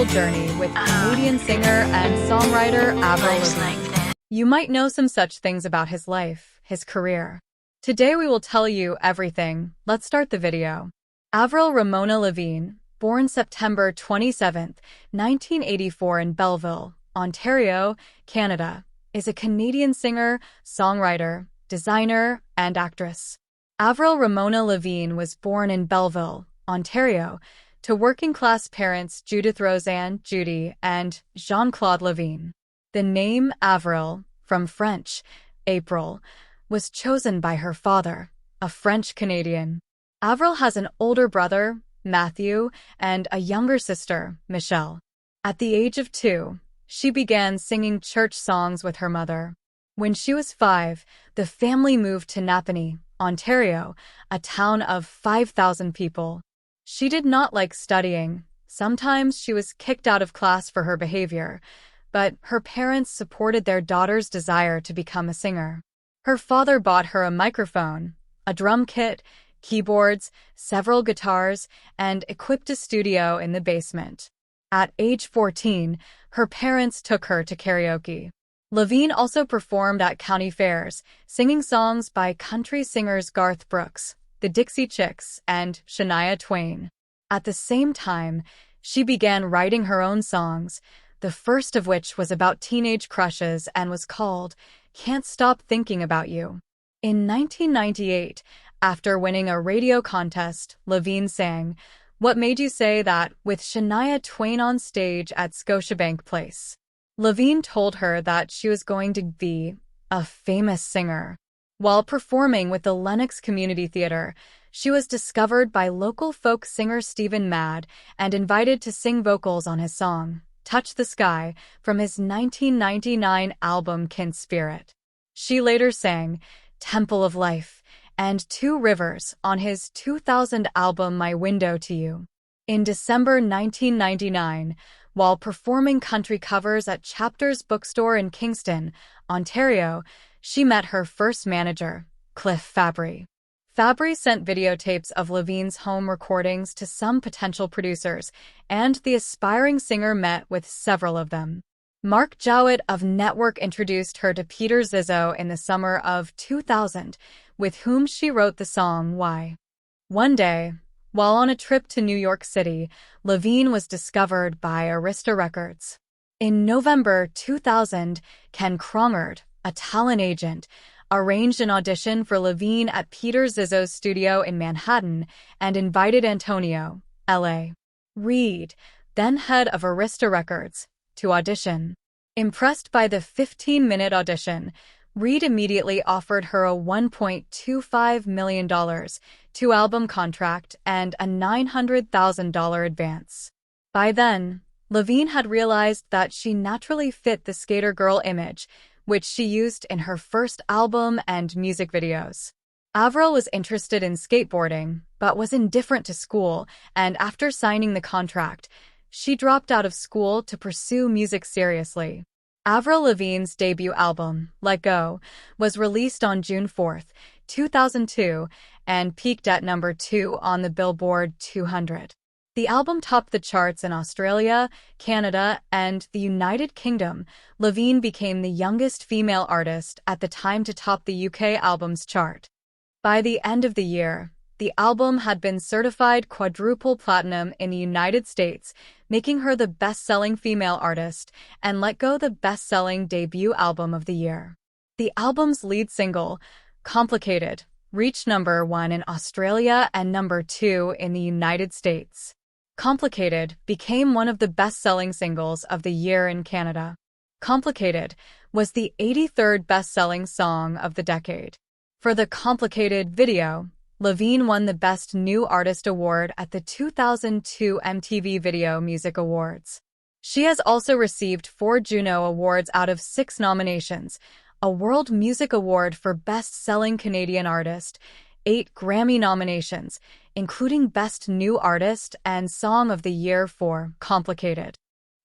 musical journey with Canadian singer and songwriter Avril Lavigne. You might know some such things about his life, his career. Today we will tell you everything. Let's start the video. Avril Ramona Lavigne, born September 27, 1984 in Belleville, Ontario, Canada, is a Canadian singer, songwriter, designer, and actress. Avril Ramona Lavigne was born in Belleville, Ontario, to working-class parents Judith Rosanne Judy and Jean-Claude Lavigne. The name Avril, from French, April, was chosen by her father, a French-Canadian. Avril has an older brother, Matthew, and a younger sister, Michelle. At the age of 2, she began singing church songs with her mother. When she was 5, the family moved to Napanee, Ontario, a town of 5,000 people. She did not like studying. Sometimes she was kicked out of class for her behavior, but her parents supported their daughter's desire to become a singer. Her father bought her a microphone, a drum kit, keyboards, several guitars, and equipped a studio in the basement. At age 14, her parents took her to karaoke. Lavigne also performed at county fairs, singing songs by country singers Garth Brooks, the Dixie Chicks, and Shania Twain. At the same time, she began writing her own songs, the first of which was about teenage crushes and was called Can't Stop Thinking About You. In 1998, after winning a radio contest, Lavigne sang What Made You Say That with Shania Twain on stage at Scotiabank Place. Lavigne told her that she was going to be a famous singer. While performing with the Lenox Community Theatre, she was discovered by local folk singer Stephen Madd and invited to sing vocals on his song, Touch the Sky, from his 1999 album Kin Spirit. She later sang Temple of Life and Two Rivers on his 2000 album My Window to You. In December 1999, while performing country covers at Chapters Bookstore in Kingston, Ontario, she met her first manager, Cliff Fabry. Fabry sent videotapes of Lavigne's home recordings to some potential producers, and the aspiring singer met with several of them. Mark Jowett of Network introduced her to Peter Zizzo in the summer of 2000, with whom she wrote the song Why. One day, while on a trip to New York City, Lavigne was discovered by Arista Records. In November 2000, Ken Krongard, a talent agent, arranged an audition for Lavigne at Peter Zizzo's studio in Manhattan and invited Antonio, L.A. Reid, then head of Arista Records, to audition. Impressed by the 15-minute audition, Reid immediately offered her a $1.25 million two-album contract and a $900,000 advance. By then, Lavigne had realized that she naturally fit the skater girl image, which she used in her first album and music videos. Avril was interested in skateboarding, but was indifferent to school, and after signing the contract, she dropped out of school to pursue music seriously. Avril Lavigne's debut album, Let Go, was released on June 4, 2002, and peaked at number 2 on the Billboard 200. The album topped the charts in Australia, Canada, and the United Kingdom. Lavigne became the youngest female artist at the time to top the UK albums chart. By the end of the year, the album had been certified quadruple platinum in the United States, making her the best-selling female artist, and Let Go the best-selling debut album of the year. The album's lead single, Complicated, reached number 1 in Australia and number 2 in the United States. Complicated became one of the best-selling singles of the year in Canada. Complicated was the 83rd best-selling song of the decade. For the Complicated video, Lavigne won the Best New Artist Award at the 2002 MTV Video Music Awards. She has also received 4 Juno Awards out of 6 nominations, a World Music Award for Best-Selling Canadian Artist, 8 Grammy nominations, including Best New Artist and Song of the Year for Complicated.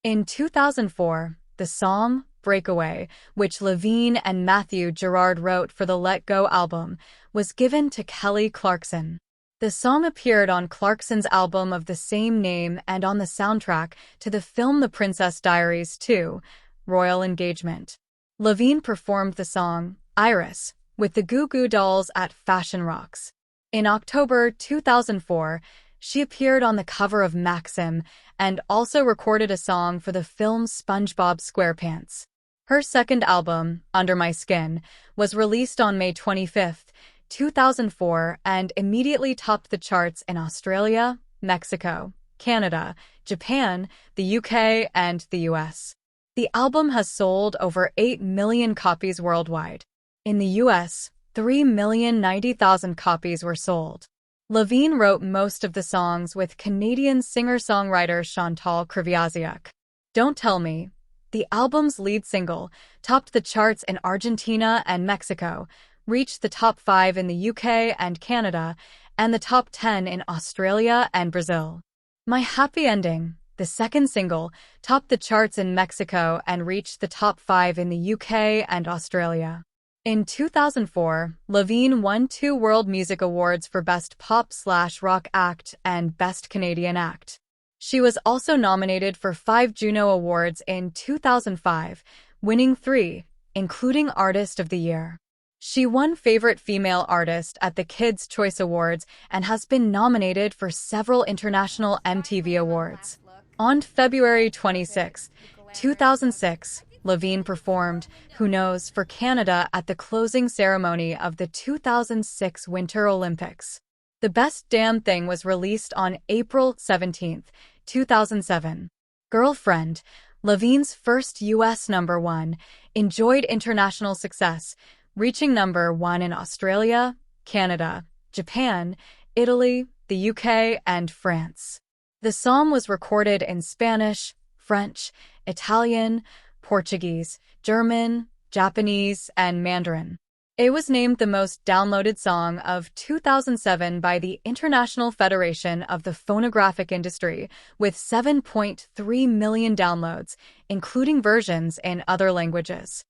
In 2004, the song Breakaway, which Lavigne and Matthew Gerard wrote for the Let Go album, was given to Kelly Clarkson. The song appeared on Clarkson's album of the same name and on the soundtrack to the film The Princess Diaries 2, Royal Engagement. Lavigne performed the song, Iris, with the Goo Goo Dolls at Fashion Rocks. In October 2004, she appeared on the cover of Maxim and also recorded a song for the film SpongeBob SquarePants. Her second album, Under My Skin, was released on May 25, 2004 and immediately topped the charts in Australia, Mexico, Canada, Japan, the UK, and the US. The album has sold over 8 million copies worldwide. In the US, 3,090,000 copies were sold. Lavigne wrote most of the songs with Canadian singer-songwriter Chantal Kreviazuk. Don't Tell Me, the album's lead single, topped the charts in Argentina and Mexico, reached the top 5 in the UK and Canada, and the top 10 in Australia and Brazil. My Happy Ending, the second single, topped the charts in Mexico and reached the top 5 in the UK and Australia. In 2004, Lavigne won 2 World Music Awards for Best Pop/Rock Act and Best Canadian Act. She was also nominated for 5 Juno Awards in 2005, winning 3, including Artist of the Year. She won Favorite Female Artist at the Kids' Choice Awards and has been nominated for several international MTV awards. On February 26, 2006, Lavigne performed Who Knows for Canada at the closing ceremony of the 2006 Winter Olympics. The Best Damn Thing was released on April 17, 2007. Girlfriend, Lavigne's first U.S. #1, enjoyed international success, reaching #1 in Australia, Canada, Japan, Italy, the UK, and France. The song was recorded in Spanish, French, Italian, Portuguese, German, Japanese, and Mandarin. It was named the most downloaded song of 2007 by the International Federation of the Phonographic Industry, with 7.3 million downloads, including versions in other languages.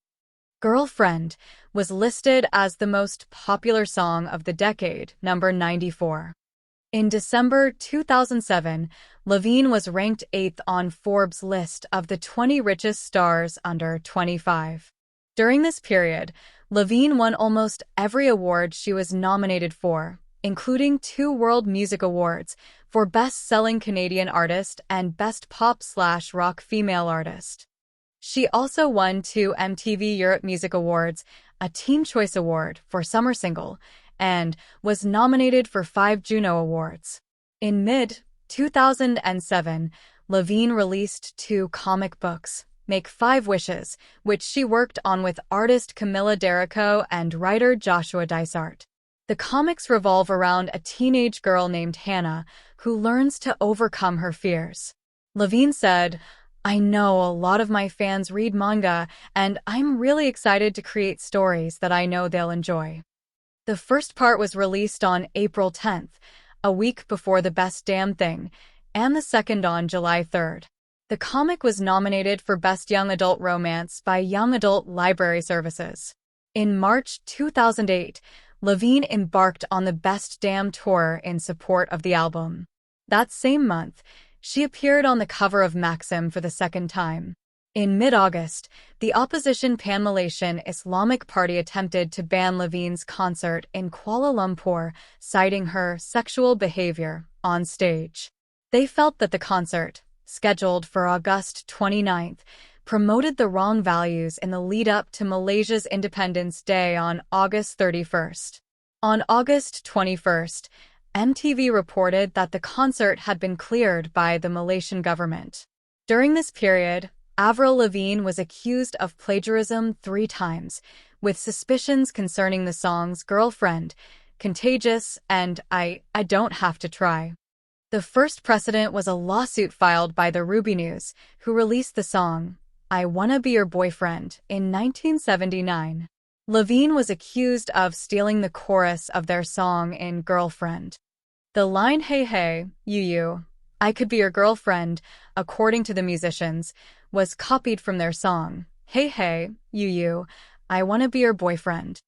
Girlfriend was listed as the most popular song of the decade, number 94. In December 2007, Lavigne was ranked 8th on Forbes' list of the 20 richest stars under 25. During this period, Lavigne won almost every award she was nominated for, including 2 World Music Awards for Best-Selling Canadian Artist and Best Pop/Rock Female Artist. She also won 2 MTV Europe Music Awards, a Teen Choice Award for Summer Single, and was nominated for 5 Juno Awards. In mid-2007, Lavigne released 2 comic books, Make 5 Wishes, which she worked on with artist Camilla Derico and writer Joshua Dysart. The comics revolve around a teenage girl named Hannah who learns to overcome her fears. Lavigne said, "I know a lot of my fans read manga, and I'm really excited to create stories that I know they'll enjoy." The first part was released on April 10th, a week before The Best Damn Thing, and the second on July 3rd. The comic was nominated for Best Young Adult Romance by Young Adult Library Services. In March 2008, Lavigne embarked on the Best Damn Tour in support of the album. That same month, she appeared on the cover of Maxim for the second time. In mid-August, the opposition Pan-Malaysian Islamic Party attempted to ban Lavigne's concert in Kuala Lumpur, citing her sexual behavior on stage. They felt that the concert, scheduled for August 29, promoted the wrong values in the lead-up to Malaysia's Independence Day on August 31. On August 21, MTV reported that the concert had been cleared by the Malaysian government. During this period, Avril Lavigne was accused of plagiarism 3 times, with suspicions concerning the songs Girlfriend, Contagious, and I Don't Have to Try. The first precedent was a lawsuit filed by the Ruby News, who released the song I Wanna Be Your Boyfriend in 1979. Lavigne was accused of stealing the chorus of their song in Girlfriend. The line Hey Hey, You, I Could Be Your Girlfriend, according to the musicians, was copied from their song, Hey Hey, You, I Wanna Be Your Boyfriend.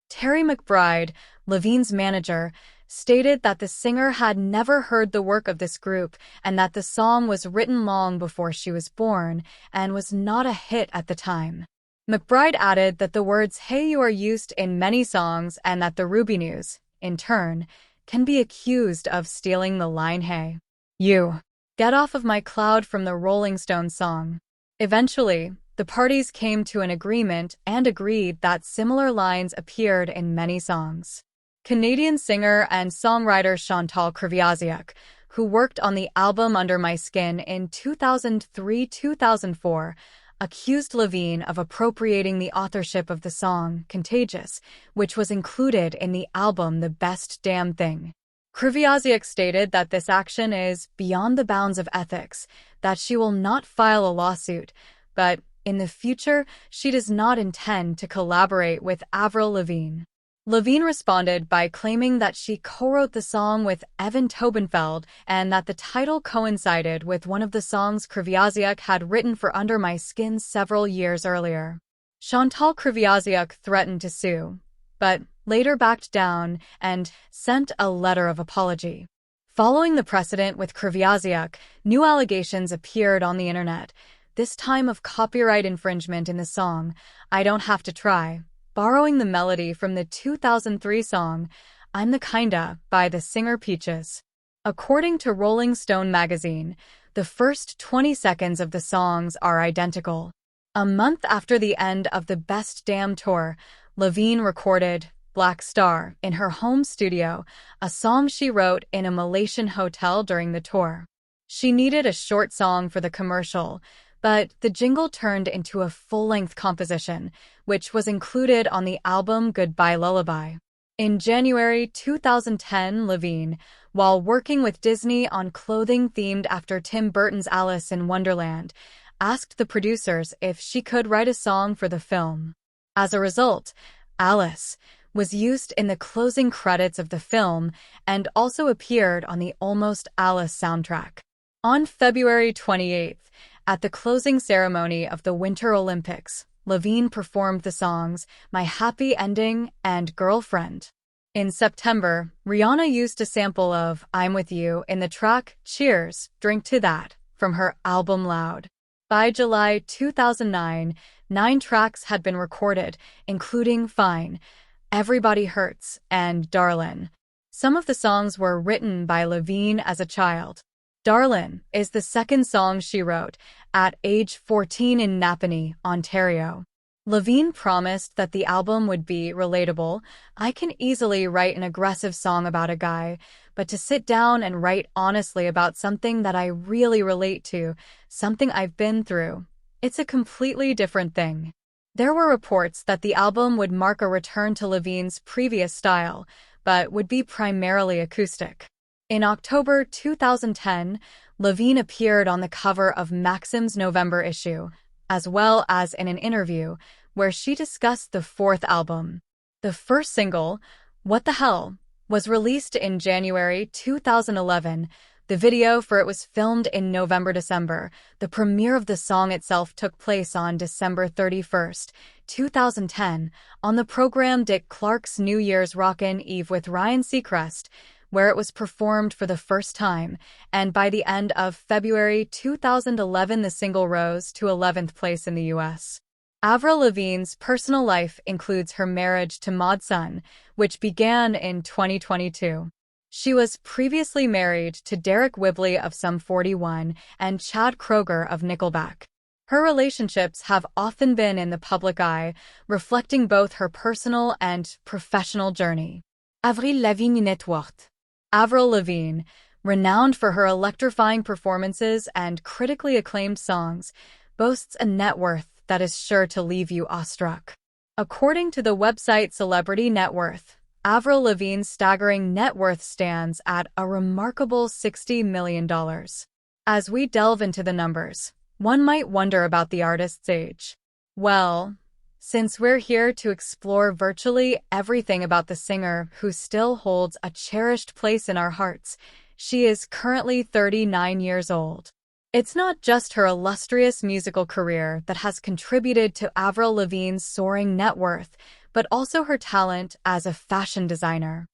Terry McBride, Lavigne's manager, stated that the singer had never heard the work of this group and that the song was written long before she was born and was not a hit at the time. McBride added that the words "Hey You" are used in many songs and that the Ruby News, in turn, can be accused of stealing the line "Hey You, get off of my cloud" from the Rolling Stones song. Eventually, the parties came to an agreement and agreed that similar lines appeared in many songs. Canadian singer and songwriter Chantal Kreviazuk, who worked on the album Under My Skin in 2003-2004, accused Lavigne of appropriating the authorship of the song Contagious, which was included in the album The Best Damn Thing. Kreviazuk stated that this action is beyond the bounds of ethics, that she will not file a lawsuit, but in the future, she does not intend to collaborate with Avril Lavigne. Lavigne responded by claiming that she co-wrote the song with Evan Tobenfeld and that the title coincided with one of the songs Kreviazuk had written for Under My Skin several years earlier. Chantal Kreviazuk threatened to sue, but later backed down and sent a letter of apology. Following the precedent with Kreviazuk, new allegations appeared on the internet, this time of copyright infringement in the song I Don't Have to Try, borrowing the melody from the 2003 song I'm the Kinda by the singer Peaches. According to Rolling Stone magazine, the first 20 seconds of the songs are identical. A month after the end of the Best Damn tour, Lavigne recorded Black Star in her home studio, a song she wrote in a Malaysian hotel during the tour. She needed a short song for the commercial, but the jingle turned into a full-length composition, which was included on the album Goodbye Lullaby. In January 2010, Lavigne, while working with Disney on clothing themed after Tim Burton's Alice in Wonderland, asked the producers if she could write a song for the film. As a result, Alice was used in the closing credits of the film and also appeared on the Almost Alice soundtrack. On February 28th, at the closing ceremony of the Winter Olympics, Lavigne performed the songs My Happy Ending and Girlfriend. In September, Rihanna used a sample of I'm With You in the track Cheers, Drink to That from her album Loud. By July 2009, 9 tracks had been recorded, including Fine, Everybody Hurts, and Darlin'. Some of the songs were written by Lavigne as a child. Darlin' is the second song she wrote at age 14 in Napanee, Ontario. Lavigne promised that the album would be relatable. I can easily write an aggressive song about a guy, but to sit down and write honestly about something that I really relate to, something I've been through, it's a completely different thing. There were reports that the album would mark a return to Lavigne's previous style, but would be primarily acoustic. In October 2010, Lavigne appeared on the cover of Maxim's November issue, as well as in an interview where she discussed the 4th album. The first single, What the Hell, was released in January 2011. The video for it was filmed in November-December. The premiere of the song itself took place on December 31st, 2010, on the program Dick Clark's New Year's Rockin' Eve with Ryan Seacrest, where it was performed for the first time, and by the end of February 2011 the single rose to 11th place in the US. Avril Lavigne's personal life includes her marriage to Mod Sun, which began in 2022. She was previously married to Derek Whibley of Sum 41 and Chad Kroeger of Nickelback. Her relationships have often been in the public eye, reflecting both her personal and professional journey. Avril Lavigne net worth. Avril Lavigne, renowned for her electrifying performances and critically acclaimed songs, boasts a net worth that is sure to leave you awestruck. According to the website Celebrity Net Worth, Avril Lavigne's staggering net worth stands at a remarkable $60 million. As we delve into the numbers, one might wonder about the artist's age. Well, since we're here to explore virtually everything about the singer who still holds a cherished place in our hearts, she is currently 39 years old. It's not just her illustrious musical career that has contributed to Avril Lavigne's soaring net worth, but also her talent as a fashion designer.